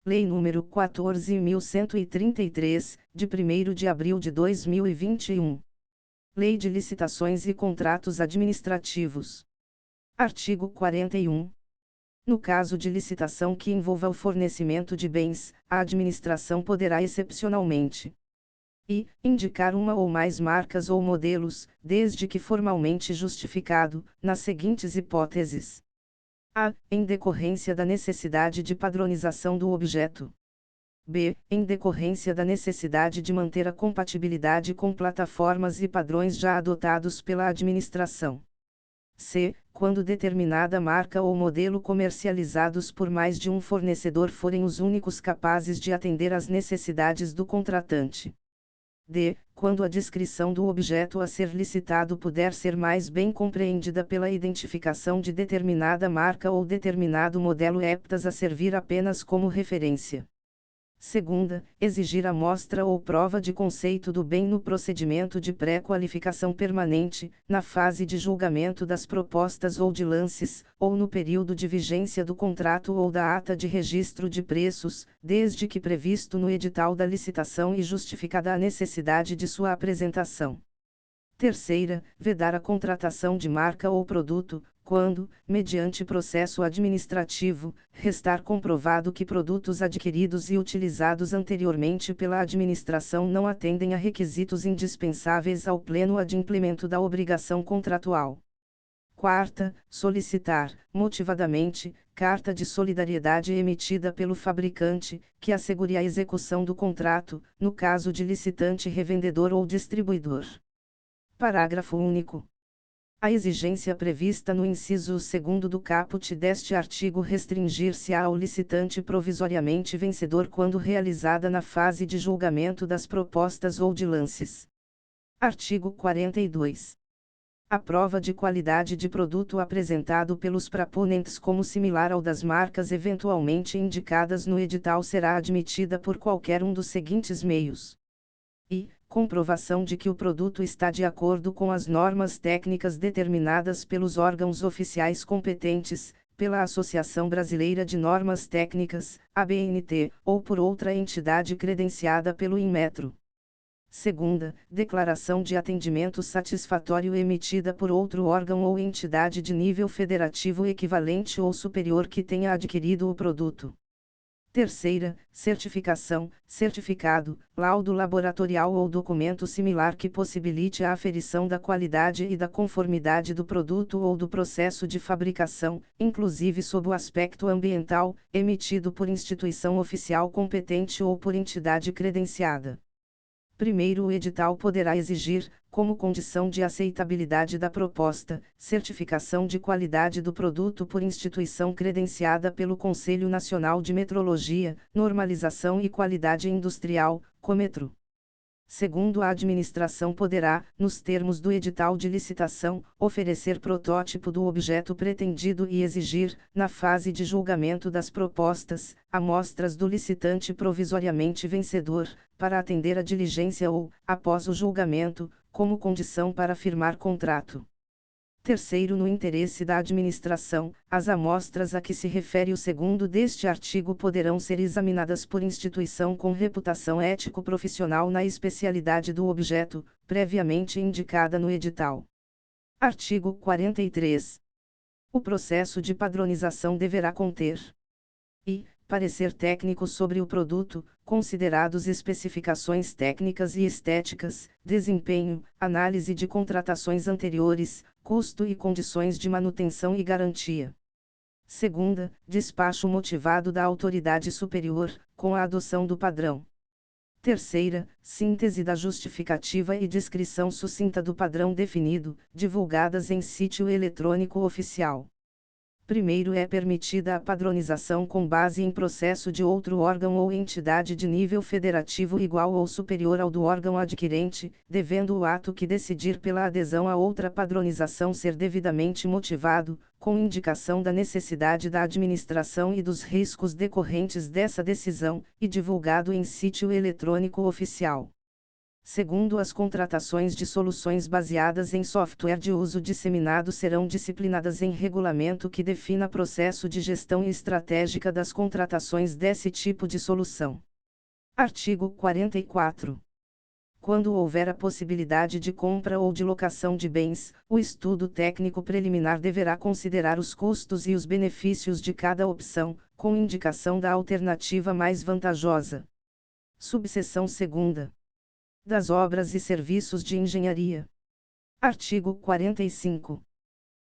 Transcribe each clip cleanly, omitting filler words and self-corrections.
Lei nº 14.133, de 1º de abril de 2021. Lei de Licitações e Contratos Administrativos. Artigo 41. No caso de licitação que envolva o fornecimento de bens, a administração poderá excepcionalmente indicar uma ou mais marcas ou modelos, desde que formalmente justificado, nas seguintes hipóteses: a. Em decorrência da necessidade de padronização do objeto. B. Em decorrência da necessidade de manter a compatibilidade com plataformas e padrões já adotados pela administração. C. Quando determinada marca ou modelo comercializados por mais de um fornecedor forem os únicos capazes de atender às necessidades do contratante. D. Quando a descrição do objeto a ser licitado puder ser mais bem compreendida pela identificação de determinada marca ou determinado modelo aptas a servir apenas como referência. Segunda, exigir amostra ou prova de conceito do bem no procedimento de pré-qualificação permanente, na fase de julgamento das propostas ou de lances, ou no período de vigência do contrato ou da ata de registro de preços, desde que previsto no edital da licitação e justificada a necessidade de sua apresentação. Terceira, vedar a contratação de marca ou produto, quando, mediante processo administrativo, restar comprovado que produtos adquiridos e utilizados anteriormente pela administração não atendem a requisitos indispensáveis ao pleno adimplemento da obrigação contratual. Quarta, solicitar, motivadamente, carta de solidariedade emitida pelo fabricante, que assegure a execução do contrato, no caso de licitante revendedor ou distribuidor. Parágrafo único. A exigência prevista no inciso 2º do caput deste artigo restringir-se-á ao licitante provisoriamente vencedor quando realizada na fase de julgamento das propostas ou de lances. Artigo 42. A prova de qualidade de produto apresentado pelos proponentes como similar ao das marcas eventualmente indicadas no edital será admitida por qualquer um dos seguintes meios: comprovação de que o produto está de acordo com as normas técnicas determinadas pelos órgãos oficiais competentes, pela Associação Brasileira de Normas Técnicas, ABNT, ou por outra entidade credenciada pelo Inmetro. Segunda, declaração de atendimento satisfatório emitida por outro órgão ou entidade de nível federativo equivalente ou superior que tenha adquirido o produto. Terceira, certificação, certificado, laudo laboratorial ou documento similar que possibilite a aferição da qualidade e da conformidade do produto ou do processo de fabricação, inclusive sob o aspecto ambiental, emitido por instituição oficial competente ou por entidade credenciada. Primeiro, o edital poderá exigir, como condição de aceitabilidade da proposta, certificação de qualidade do produto por instituição credenciada pelo Conselho Nacional de Metrologia, Normalização e Qualidade Industrial, Cometro. Segundo, a administração poderá, nos termos do edital de licitação, oferecer protótipo do objeto pretendido e exigir, na fase de julgamento das propostas, amostras do licitante provisoriamente vencedor, para atender à diligência ou, após o julgamento, como condição para firmar contrato. Terceiro, no interesse da administração, as amostras a que se refere o segundo deste artigo poderão ser examinadas por instituição com reputação ético-profissional na especialidade do objeto, previamente indicada no edital. Artigo 43. O processo de padronização deverá conter parecer técnico sobre o produto, considerados especificações técnicas e estéticas, desempenho, análise de contratações anteriores, custo e condições de manutenção e garantia. Segunda, despacho motivado da autoridade superior, com a adoção do padrão. Terceira, síntese da justificativa e descrição sucinta do padrão definido, divulgadas em sítio eletrônico oficial. Primeiro, é permitida a padronização com base em processo de outro órgão ou entidade de nível federativo igual ou superior ao do órgão adquirente, devendo o ato que decidir pela adesão a outra padronização ser devidamente motivado, com indicação da necessidade da administração e dos riscos decorrentes dessa decisão, e divulgado em sítio eletrônico oficial. Segundo, as contratações de soluções baseadas em software de uso disseminado serão disciplinadas em regulamento que defina processo de gestão estratégica das contratações desse tipo de solução. Artigo 44. Quando houver a possibilidade de compra ou de locação de bens, o estudo técnico preliminar deverá considerar os custos e os benefícios de cada opção, com indicação da alternativa mais vantajosa. Subseção 2ª. Das obras e serviços de engenharia. Artigo 45.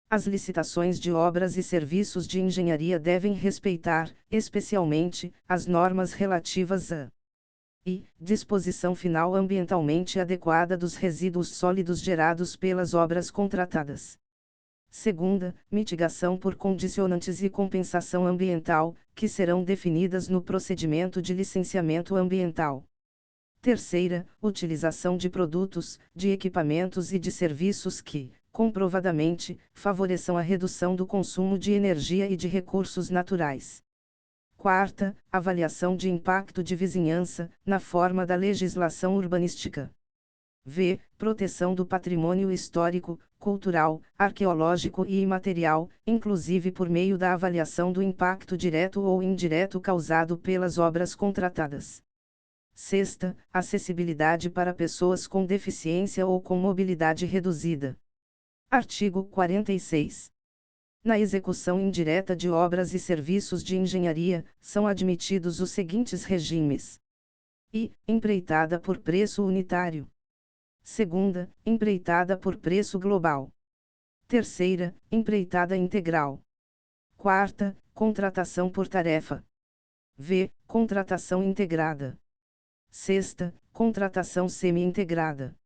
As licitações de obras e serviços de engenharia devem respeitar, especialmente, as normas relativas a disposição final ambientalmente adequada dos resíduos sólidos gerados pelas obras contratadas. Segunda, mitigação por condicionantes e compensação ambiental, que serão definidas no procedimento de licenciamento ambiental. Terceira, utilização de produtos, de equipamentos e de serviços que, comprovadamente, favoreçam a redução do consumo de energia e de recursos naturais. Quarta, avaliação de impacto de vizinhança, na forma da legislação urbanística. V. Proteção do patrimônio histórico, cultural, arqueológico e imaterial, inclusive por meio da avaliação do impacto direto ou indireto causado pelas obras contratadas. Sexta, acessibilidade para pessoas com deficiência ou com mobilidade reduzida. Artigo 46. Na execução indireta de obras e serviços de engenharia, são admitidos os seguintes regimes: empreitada por preço unitário. Segunda, empreitada por preço global. Terceira, empreitada integral. Quarta, contratação por tarefa. V. Contratação integrada. Sexta, contratação semi-integrada.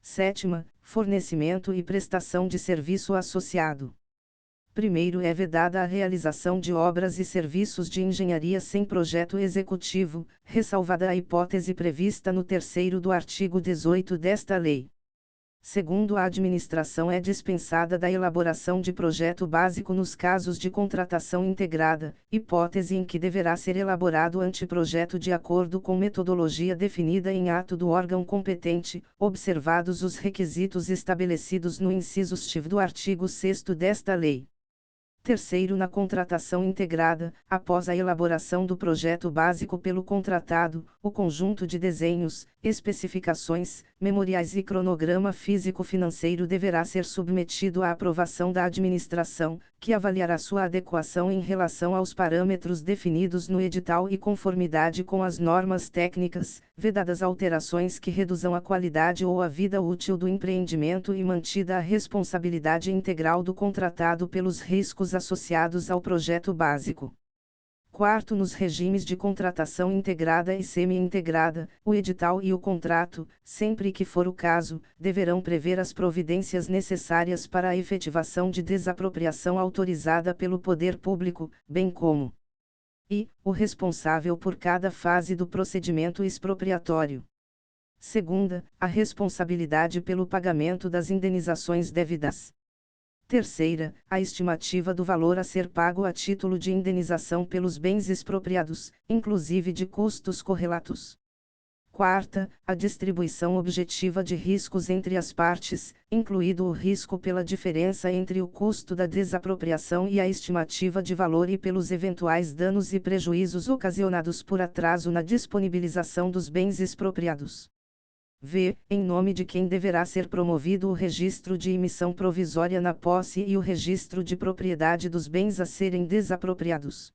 Sétima, fornecimento e prestação de serviço associado. Primeiro, é vedada a realização de obras e serviços de engenharia sem projeto executivo, ressalvada a hipótese prevista no terceiro do artigo 18 desta lei. Segundo, a administração é dispensada da elaboração de projeto básico nos casos de contratação integrada, hipótese em que deverá ser elaborado anteprojeto de acordo com metodologia definida em ato do órgão competente, observados os requisitos estabelecidos no inciso 6 do artigo 6º desta lei. Terceiro, na contratação integrada, após a elaboração do projeto básico pelo contratado, o conjunto de desenhos, especificações, memoriais e cronograma físico-financeiro deverá ser submetido à aprovação da administração, que avaliará sua adequação em relação aos parâmetros definidos no edital e conformidade com as normas técnicas, vedadas alterações que reduzam a qualidade ou a vida útil do empreendimento e mantida a responsabilidade integral do contratado pelos riscos associados ao projeto básico. Quarto, nos regimes de contratação integrada e semi-integrada, o edital e o contrato, sempre que for o caso, deverão prever as providências necessárias para a efetivação de desapropriação autorizada pelo poder público, bem como o responsável por cada fase do procedimento expropriatório. Segunda, a responsabilidade pelo pagamento das indenizações devidas. Terceira, a estimativa do valor a ser pago a título de indenização pelos bens expropriados, inclusive de custos correlatos. Quarta, a distribuição objetiva de riscos entre as partes, incluído o risco pela diferença entre o custo da desapropriação e a estimativa de valor e pelos eventuais danos e prejuízos ocasionados por atraso na disponibilização dos bens expropriados. V. Em nome de quem deverá ser promovido o registro de emissão provisória na posse e o registro de propriedade dos bens a serem desapropriados.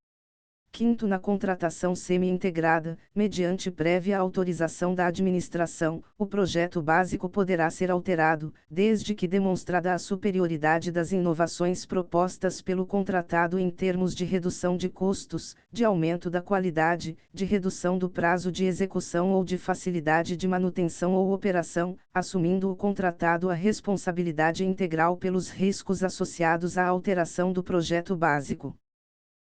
Quinto, na contratação semi-integrada, mediante prévia autorização da administração, o projeto básico poderá ser alterado, desde que demonstrada a superioridade das inovações propostas pelo contratado em termos de redução de custos, de aumento da qualidade, de redução do prazo de execução ou de facilidade de manutenção ou operação, assumindo o contratado a responsabilidade integral pelos riscos associados à alteração do projeto básico.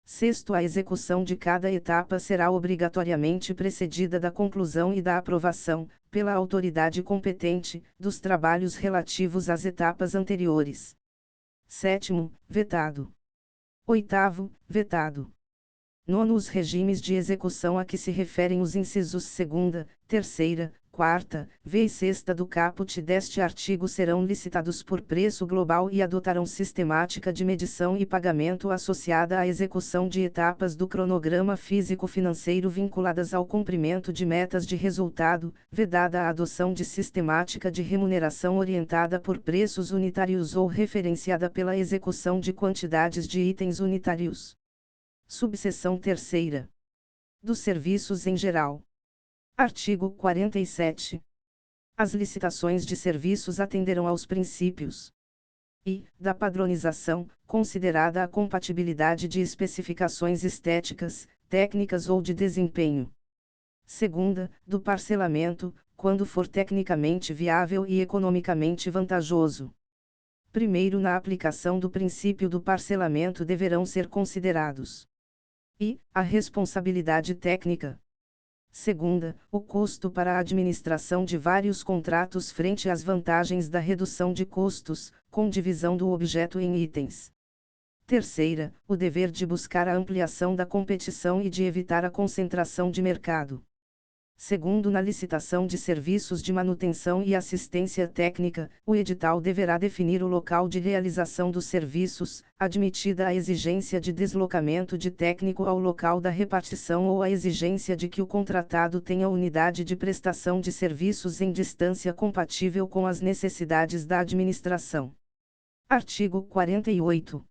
Sexto, a execução de cada etapa será obrigatoriamente precedida da conclusão e da aprovação, pela autoridade competente, dos trabalhos relativos às etapas anteriores. Sétimo, vetado. Oitavo, vetado. Nono, os regimes de execução a que se referem os incisos segunda, terceira, quarta, v e sexta do caput deste artigo serão licitados por preço global e adotarão sistemática de medição e pagamento associada à execução de etapas do cronograma físico-financeiro vinculadas ao cumprimento de metas de resultado, vedada a adoção de sistemática de remuneração orientada por preços unitários ou referenciada pela execução de quantidades de itens unitários. Subseção terceira. Dos serviços em geral. Artigo 47. As licitações de serviços atenderão aos princípios e da padronização, considerada a compatibilidade de especificações estéticas, técnicas ou de desempenho. Segunda, do parcelamento, quando for tecnicamente viável e economicamente vantajoso. Primeiro, na aplicação do princípio do parcelamento deverão ser considerados e a responsabilidade técnica. Segunda, o custo para a administração de vários contratos frente às vantagens da redução de custos, com divisão do objeto em itens. Terceira, o dever de buscar a ampliação da competição e de evitar a concentração de mercado. Segundo, na licitação de serviços de manutenção e assistência técnica, o edital deverá definir o local de realização dos serviços, admitida a exigência de deslocamento de técnico ao local da repartição ou a exigência de que o contratado tenha unidade de prestação de serviços em distância compatível com as necessidades da administração. Artigo 48.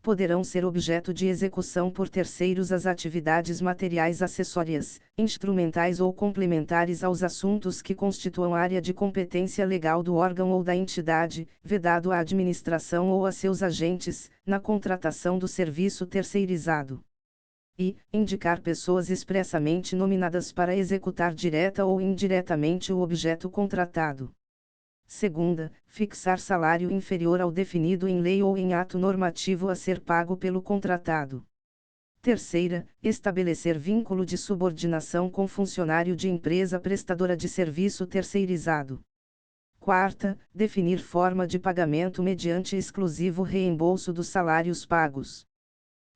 Poderão ser objeto de execução por terceiros as atividades materiais acessórias, instrumentais ou complementares aos assuntos que constituam área de competência legal do órgão ou da entidade, vedado à administração ou a seus agentes, na contratação do serviço terceirizado. E indicar pessoas expressamente nominadas para executar direta ou indiretamente o objeto contratado. Segunda, fixar salário inferior ao definido em lei ou em ato normativo a ser pago pelo contratado. Terceira, estabelecer vínculo de subordinação com funcionário de empresa prestadora de serviço terceirizado. Quarta, definir forma de pagamento mediante exclusivo reembolso dos salários pagos.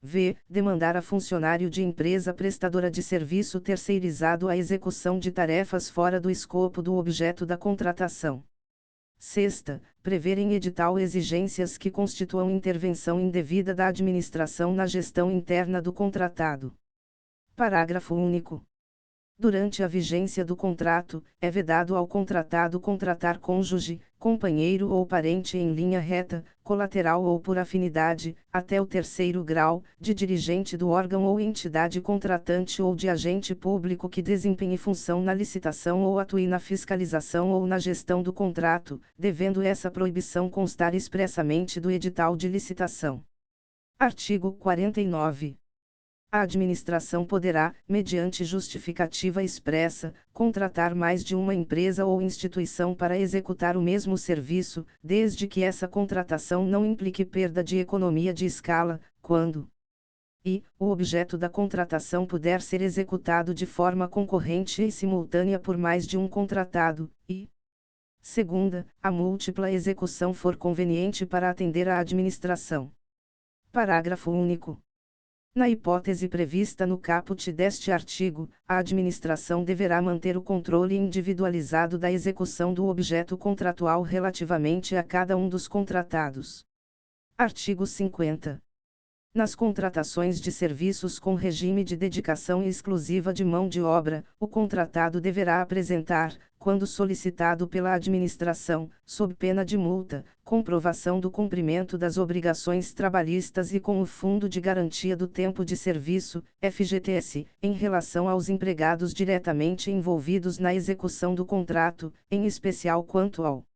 V. Demandar a funcionário de empresa prestadora de serviço terceirizado a execução de tarefas fora do escopo do objeto da contratação. Sexta, prever em edital exigências que constituam intervenção indevida da administração na gestão interna do contratado. Parágrafo único. Durante a vigência do contrato, é vedado ao contratado contratar cônjuge, companheiro ou parente em linha reta, colateral ou por afinidade, até o terceiro grau, de dirigente do órgão ou entidade contratante ou de agente público que desempenhe função na licitação ou atue na fiscalização ou na gestão do contrato, devendo essa proibição constar expressamente do edital de licitação. Artigo 49. A administração poderá, mediante justificativa expressa, contratar mais de uma empresa ou instituição para executar o mesmo serviço, desde que essa contratação não implique perda de economia de escala, quando o objeto da contratação puder ser executado de forma concorrente e simultânea por mais de um contratado, e segunda, a múltipla execução for conveniente para atender à administração. Parágrafo único. Na hipótese prevista no caput deste artigo, a administração deverá manter o controle individualizado da execução do objeto contratual relativamente a cada um dos contratados. Artigo 50. Nas contratações de serviços com regime de dedicação exclusiva de mão de obra, o contratado deverá apresentar, quando solicitado pela administração, sob pena de multa, comprovação do cumprimento das obrigações trabalhistas e com o Fundo de Garantia do Tempo de Serviço, FGTS, em relação aos empregados diretamente envolvidos na execução do contrato, em especial quanto ao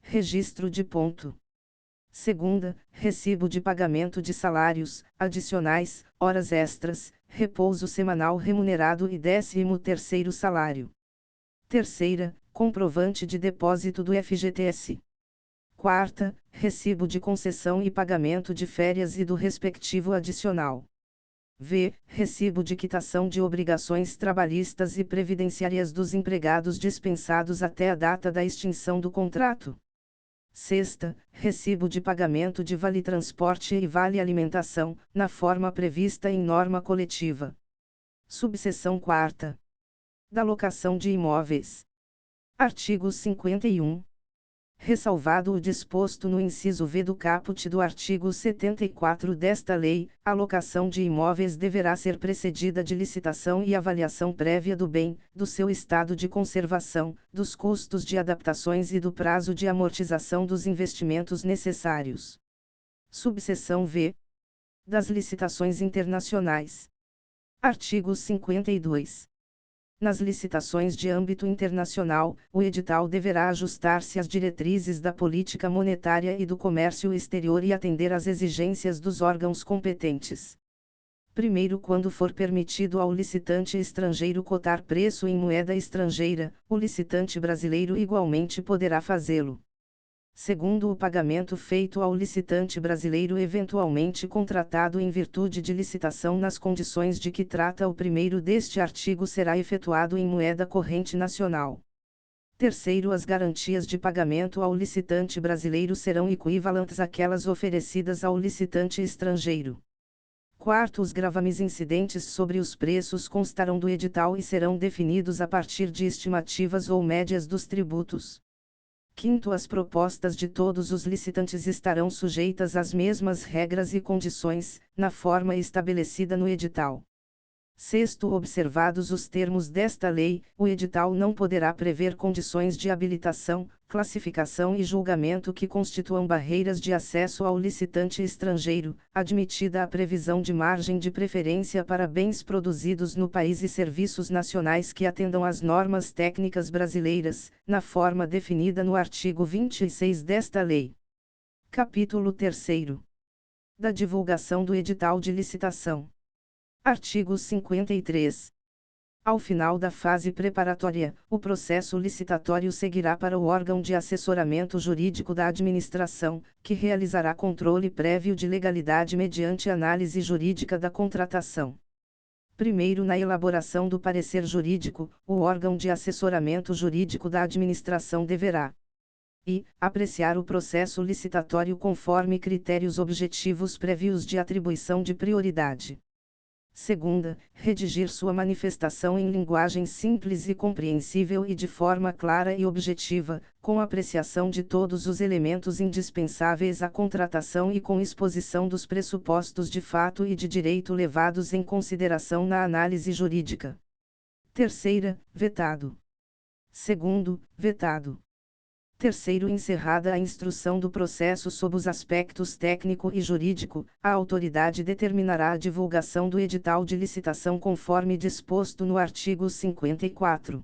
registro de ponto. Segunda, recibo de pagamento de salários, adicionais, horas extras, repouso semanal remunerado e 13º salário. Terceira, comprovante de depósito do FGTS. Quarta, recibo de concessão e pagamento de férias e do respectivo adicional. V. Recibo de quitação de obrigações trabalhistas e previdenciárias dos empregados dispensados até a data da extinção do contrato. Sexta, recibo de pagamento de vale-transporte e vale-alimentação, na forma prevista em norma coletiva. Subseção 4ª. da locação de imóveis. Artigo 51. Ressalvado o disposto no inciso V do caput do artigo 74 desta lei, a locação de imóveis deverá ser precedida de licitação e avaliação prévia do bem, do seu estado de conservação, dos custos de adaptações e do prazo de amortização dos investimentos necessários. Subseção V. Das licitações internacionais. Artigo 52. Nas licitações de âmbito internacional, o edital deverá ajustar-se às diretrizes da política monetária e do comércio exterior e atender às exigências dos órgãos competentes. Primeiro, quando for permitido ao licitante estrangeiro cotar preço em moeda estrangeira, o licitante brasileiro igualmente poderá fazê-lo. Segundo, o pagamento feito ao licitante brasileiro eventualmente contratado em virtude de licitação nas condições de que trata o primeiro deste artigo será efetuado em moeda corrente nacional. Terceiro, as garantias de pagamento ao licitante brasileiro serão equivalentes àquelas oferecidas ao licitante estrangeiro. Quarto, os gravames incidentes sobre os preços constarão do edital e serão definidos a partir de estimativas ou médias dos tributos. Quinto, as propostas de todos os licitantes estarão sujeitas às mesmas regras e condições, na forma estabelecida no edital. Sexto, observados os termos desta lei, o edital não poderá prever condições de habilitação, classificação e julgamento que constituam barreiras de acesso ao licitante estrangeiro, admitida a previsão de margem de preferência para bens produzidos no país e serviços nacionais que atendam às normas técnicas brasileiras, na forma definida no artigo 26 desta lei. Capítulo 3º. Da divulgação do edital de licitação. Artigo 53. Ao final da fase preparatória, o processo licitatório seguirá para o órgão de assessoramento jurídico da administração, que realizará controle prévio de legalidade mediante análise jurídica da contratação. Primeiro, na elaboração do parecer jurídico, o órgão de assessoramento jurídico da administração deverá apreciar o processo licitatório conforme critérios objetivos prévios de atribuição de prioridade. Segunda, redigir sua manifestação em linguagem simples e compreensível e de forma clara e objetiva, com apreciação de todos os elementos indispensáveis à contratação e com exposição dos pressupostos de fato e de direito levados em consideração na análise jurídica. Terceira, vetado. Segundo, vetado. Terceiro, encerrada a instrução do processo sob os aspectos técnico e jurídico, a autoridade determinará a divulgação do edital de licitação conforme disposto no artigo 54.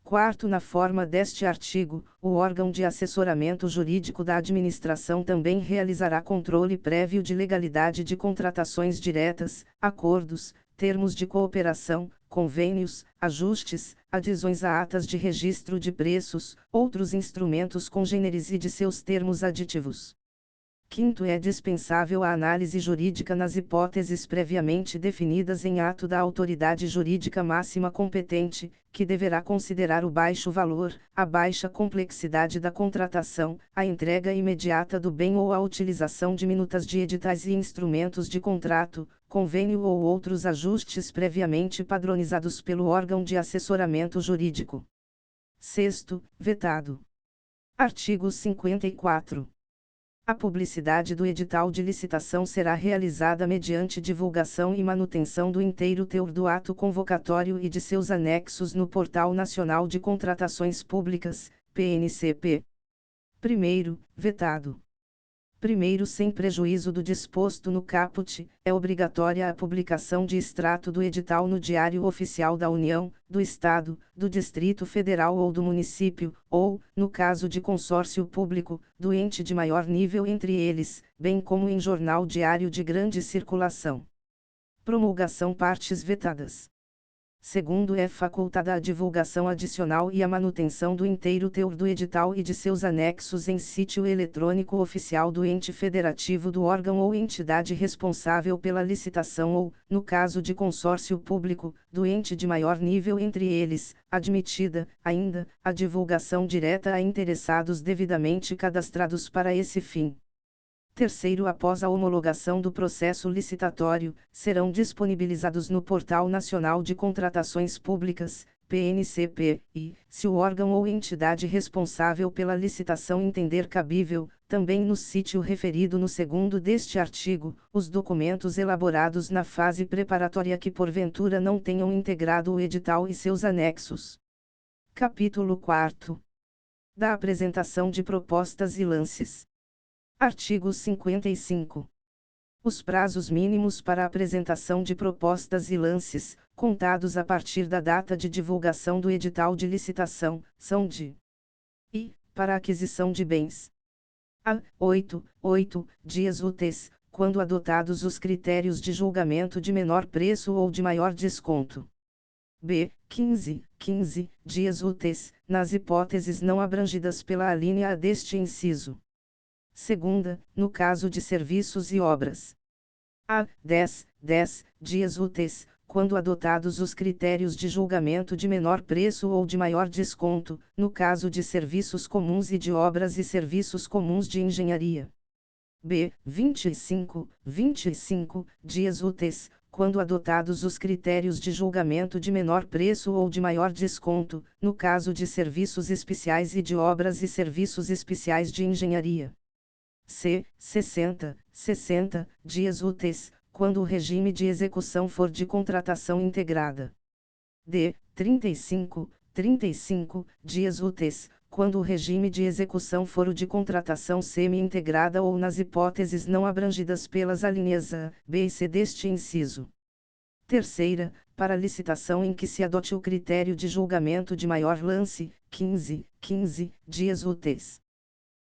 Quarto, na forma deste artigo, o órgão de assessoramento jurídico da administração também realizará controle prévio de legalidade de contratações diretas, acordos, termos de cooperação, convênios, ajustes, adesões a atas de registro de preços, outros instrumentos congêneres e de seus termos aditivos. Quinto, é dispensável a análise jurídica nas hipóteses previamente definidas em ato da autoridade jurídica máxima competente, que deverá considerar o baixo valor, a baixa complexidade da contratação, a entrega imediata do bem ou a utilização de minutas de editais e instrumentos de contrato, convênio ou outros ajustes previamente padronizados pelo órgão de assessoramento jurídico. Sexto, vetado. Artigo 54. A publicidade do edital de licitação será realizada mediante divulgação e manutenção do inteiro teor do ato convocatório e de seus anexos no Portal Nacional de Contratações Públicas, PNCP. Primeiro, vetado. Primeiro, sem prejuízo do disposto no caput, é obrigatória a publicação de extrato do edital no Diário Oficial da União, do Estado, do Distrito Federal ou do município, ou, no caso de consórcio público, do ente de maior nível entre eles, bem como em jornal diário de grande circulação. Promulgação partes vetadas. Segundo, é facultada a divulgação adicional e a manutenção do inteiro teor do edital e de seus anexos em sítio eletrônico oficial do ente federativo do órgão ou entidade responsável pela licitação ou, no caso de consórcio público, do ente de maior nível entre eles, admitida, ainda, a divulgação direta a interessados devidamente cadastrados para esse fim. Terceiro, após a homologação do processo licitatório, serão disponibilizados no Portal Nacional de Contratações Públicas, PNCP, e, se o órgão ou entidade responsável pela licitação entender cabível, também no sítio referido no segundo deste artigo, os documentos elaborados na fase preparatória que porventura não tenham integrado o edital e seus anexos. Capítulo 4. Da apresentação de propostas e lances. Artigo 55. Os prazos mínimos para a apresentação de propostas e lances, contados a partir da data de divulgação do edital de licitação, são de e, para a aquisição de bens, a 8 dias úteis, quando adotados os critérios de julgamento de menor preço ou de maior desconto. B. 15 dias úteis, nas hipóteses não abrangidas pela alínea A deste inciso. Segunda, no caso de serviços e obras. A. 10 dias úteis, quando adotados os critérios de julgamento de menor preço ou de maior desconto, no caso de serviços comuns e de obras e serviços comuns de engenharia. B. 25 dias úteis, quando adotados os critérios de julgamento de menor preço ou de maior desconto, no caso de serviços especiais e de obras e serviços especiais de engenharia. C. 60 dias úteis, quando o regime de execução for de contratação integrada. D. 35 dias úteis, quando o regime de execução for o de contratação semi-integrada ou nas hipóteses não abrangidas pelas alíneas A, B e C deste inciso. Terceira, para licitação em que se adote o critério de julgamento de maior lance, 15 dias úteis.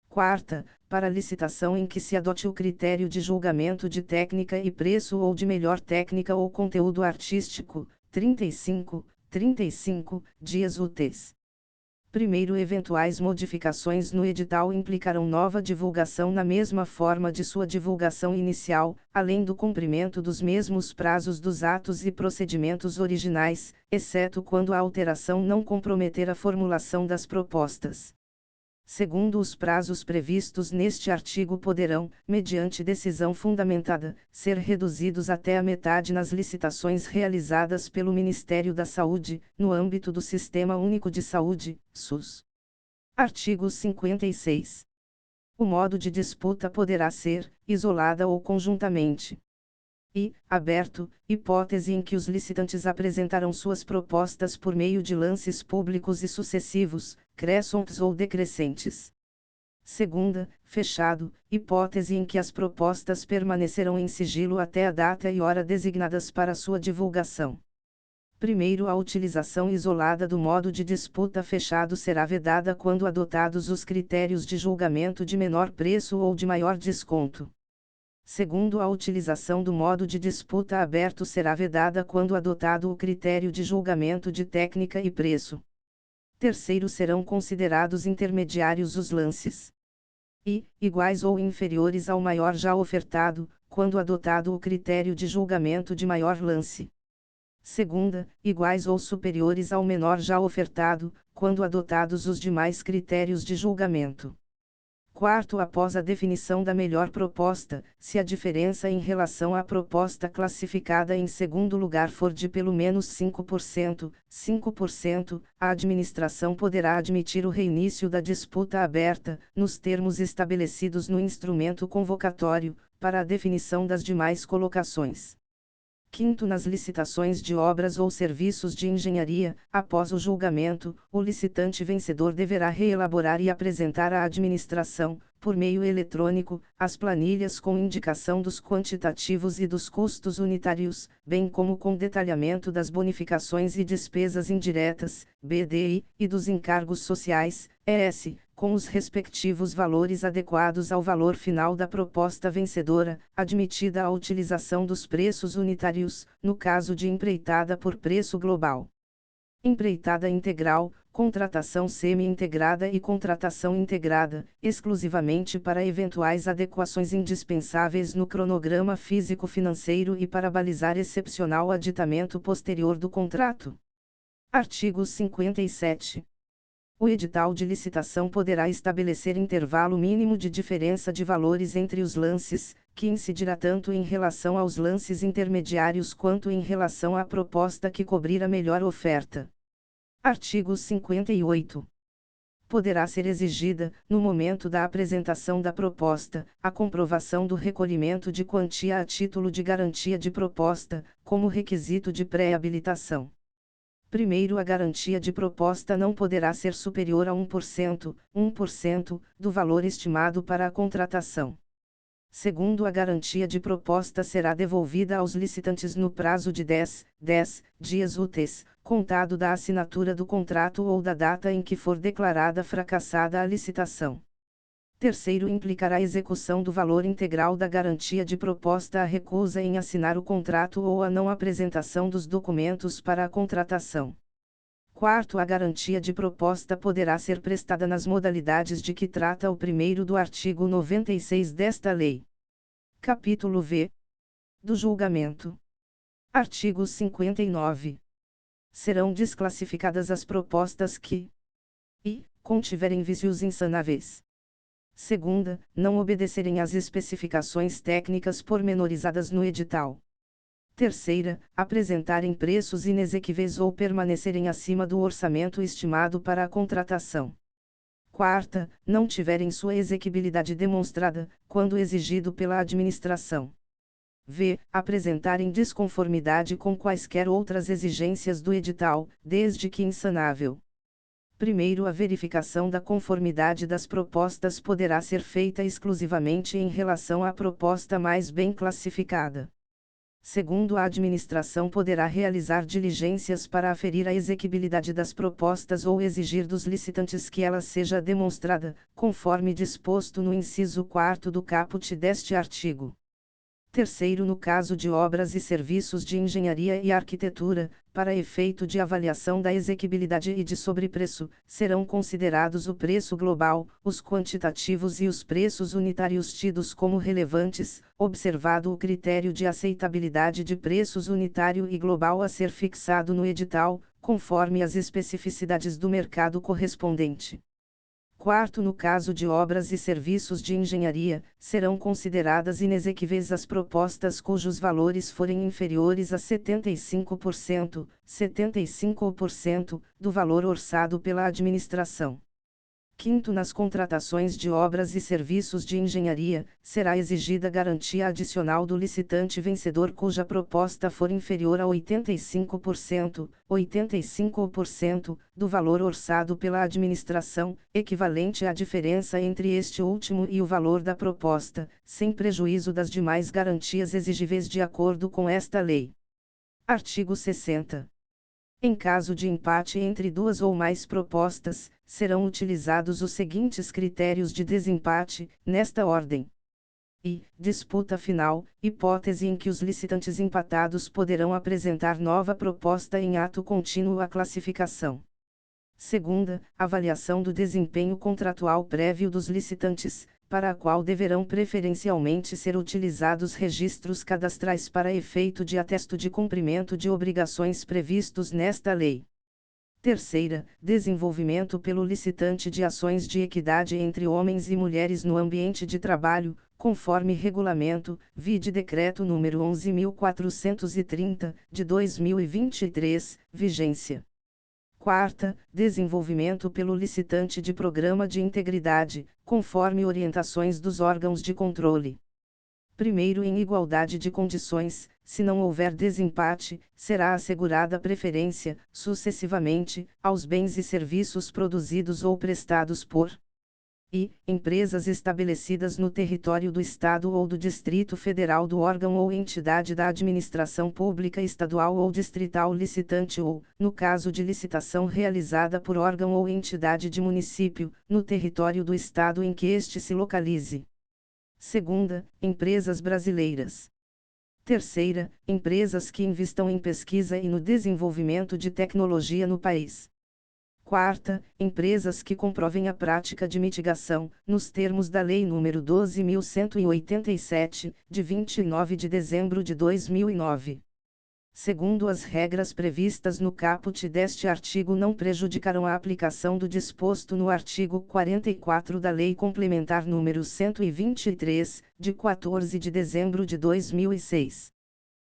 Quarta, para licitação em que se adote o critério de julgamento de técnica e preço ou de melhor técnica ou conteúdo artístico, 35 dias úteis. Primeiro, eventuais modificações no edital implicarão nova divulgação na mesma forma de sua divulgação inicial, além do cumprimento dos mesmos prazos dos atos e procedimentos originais, exceto quando a alteração não comprometer a formulação das propostas. Segundo os prazos previstos neste artigo poderão, mediante decisão fundamentada, ser reduzidos até a metade nas licitações realizadas pelo Ministério da Saúde, no âmbito do Sistema Único de Saúde, SUS. Artigo 56. O modo de disputa poderá ser, isolada ou conjuntamente. E, aberto, hipótese em que os licitantes apresentarão suas propostas por meio de lances públicos e sucessivos, crescentes ou decrescentes. Segunda, fechado, hipótese em que as propostas permanecerão em sigilo até a data e hora designadas para sua divulgação. Primeiro, a utilização isolada do modo de disputa fechado será vedada quando adotados os critérios de julgamento de menor preço ou de maior desconto. Segundo, a utilização do modo de disputa aberto será vedada quando adotado o critério de julgamento de técnica e preço. Terceiro, serão considerados intermediários os lances I, iguais ou inferiores ao maior já ofertado, quando adotado o critério de julgamento de maior lance. Segunda, iguais ou superiores ao menor já ofertado, quando adotados os demais critérios de julgamento. Quarto, após a definição da melhor proposta, se a diferença em relação à proposta classificada em segundo lugar for de pelo menos 5%, a administração poderá admitir o reinício da disputa aberta, nos termos estabelecidos no instrumento convocatório, para a definição das demais colocações. Quinto, nas licitações de obras ou serviços de engenharia, após o julgamento, o licitante vencedor deverá reelaborar e apresentar à administração, por meio eletrônico, as planilhas com indicação dos quantitativos e dos custos unitários, bem como com detalhamento das bonificações e despesas indiretas, BDI, e dos encargos sociais, ES, com os respectivos valores adequados ao valor final da proposta vencedora, admitida a utilização dos preços unitários, no caso de empreitada por preço global. Empreitada integral, contratação semi-integrada e contratação integrada, exclusivamente para eventuais adequações indispensáveis no cronograma físico-financeiro e para balizar excepcional aditamento posterior do contrato. Artigo 57. O edital de licitação poderá estabelecer intervalo mínimo de diferença de valores entre os lances, que incidirá tanto em relação aos lances intermediários quanto em relação à proposta que cobrir a melhor oferta. Artigo 58. Poderá ser exigida, no momento da apresentação da proposta, a comprovação do recolhimento de quantia a título de garantia de proposta, como requisito de pré-habilitação. Primeiro, a garantia de proposta não poderá ser superior a 1% do valor estimado para a contratação. Segundo, a garantia de proposta será devolvida aos licitantes no prazo de 10 dias úteis, contado da assinatura do contrato ou da data em que for declarada fracassada a licitação. Terceiro, implicará a execução do valor integral da garantia de proposta a recusa em assinar o contrato ou a não apresentação dos documentos para a contratação. Quarto, a garantia de proposta poderá ser prestada nas modalidades de que trata o primeiro do artigo 96 desta lei. Capítulo V. Do julgamento. Artigo 59. Serão desclassificadas as propostas que contiverem vícios insanáveis. Segunda, não obedecerem às especificações técnicas pormenorizadas no edital. Terceira, apresentarem preços inexequíveis ou permanecerem acima do orçamento estimado para a contratação. Quarta, não tiverem sua exequibilidade demonstrada, quando exigido pela administração. Apresentarem desconformidade com quaisquer outras exigências do edital, desde que insanável. Primeiro, a verificação da conformidade das propostas poderá ser feita exclusivamente em relação à proposta mais bem classificada. Segundo, a administração poderá realizar diligências para aferir a exequibilidade das propostas ou exigir dos licitantes que ela seja demonstrada, conforme disposto no inciso 4º do caput deste artigo. Terceiro, no caso de obras e serviços de engenharia e arquitetura, para efeito de avaliação da exequibilidade e de sobrepreço, serão considerados o preço global, os quantitativos e os preços unitários tidos como relevantes, observado o critério de aceitabilidade de preços unitário e global a ser fixado no edital, conforme as especificidades do mercado correspondente. Quarto, no caso de obras e serviços de engenharia, serão consideradas inexequíveis as propostas cujos valores forem inferiores a 75% do valor orçado pela administração. Quinto, nas contratações de obras e serviços de engenharia, será exigida garantia adicional do licitante vencedor cuja proposta for inferior a 85% do valor orçado pela administração, equivalente à diferença entre este último e o valor da proposta, sem prejuízo das demais garantias exigíveis de acordo com esta lei. Artigo 60. Em caso de empate entre duas ou mais propostas, serão utilizados os seguintes critérios de desempate, nesta ordem. Disputa final, hipótese em que os licitantes empatados poderão apresentar nova proposta em ato contínuo à classificação. Segunda, avaliação do desempenho contratual prévio dos licitantes, para a qual deverão preferencialmente ser utilizados registros cadastrais para efeito de atesto de cumprimento de obrigações previstos nesta lei. Terceira, desenvolvimento pelo licitante de ações de equidade entre homens e mulheres no ambiente de trabalho, conforme regulamento, vide Decreto nº 11.430, de 2023, vigência. Quarta, desenvolvimento pelo licitante de programa de integridade, conforme orientações dos órgãos de controle. Primeiro, em igualdade de condições, se não houver desempate, será assegurada preferência, sucessivamente, aos bens e serviços produzidos ou prestados por empresas estabelecidas no território do Estado ou do Distrito Federal do órgão ou entidade da administração pública estadual ou distrital licitante ou, no caso de licitação realizada por órgão ou entidade de município, no território do Estado em que este se localize. Segunda, empresas brasileiras. Terceira, empresas que investam em pesquisa e no desenvolvimento de tecnologia no país. Quarta, empresas que comprovem a prática de mitigação, nos termos da Lei nº 12.187, de 29 de dezembro de 2009. Segundo as regras previstas no caput deste artigo não prejudicarão a aplicação do disposto no artigo 44 da Lei Complementar nº 123, de 14 de dezembro de 2006.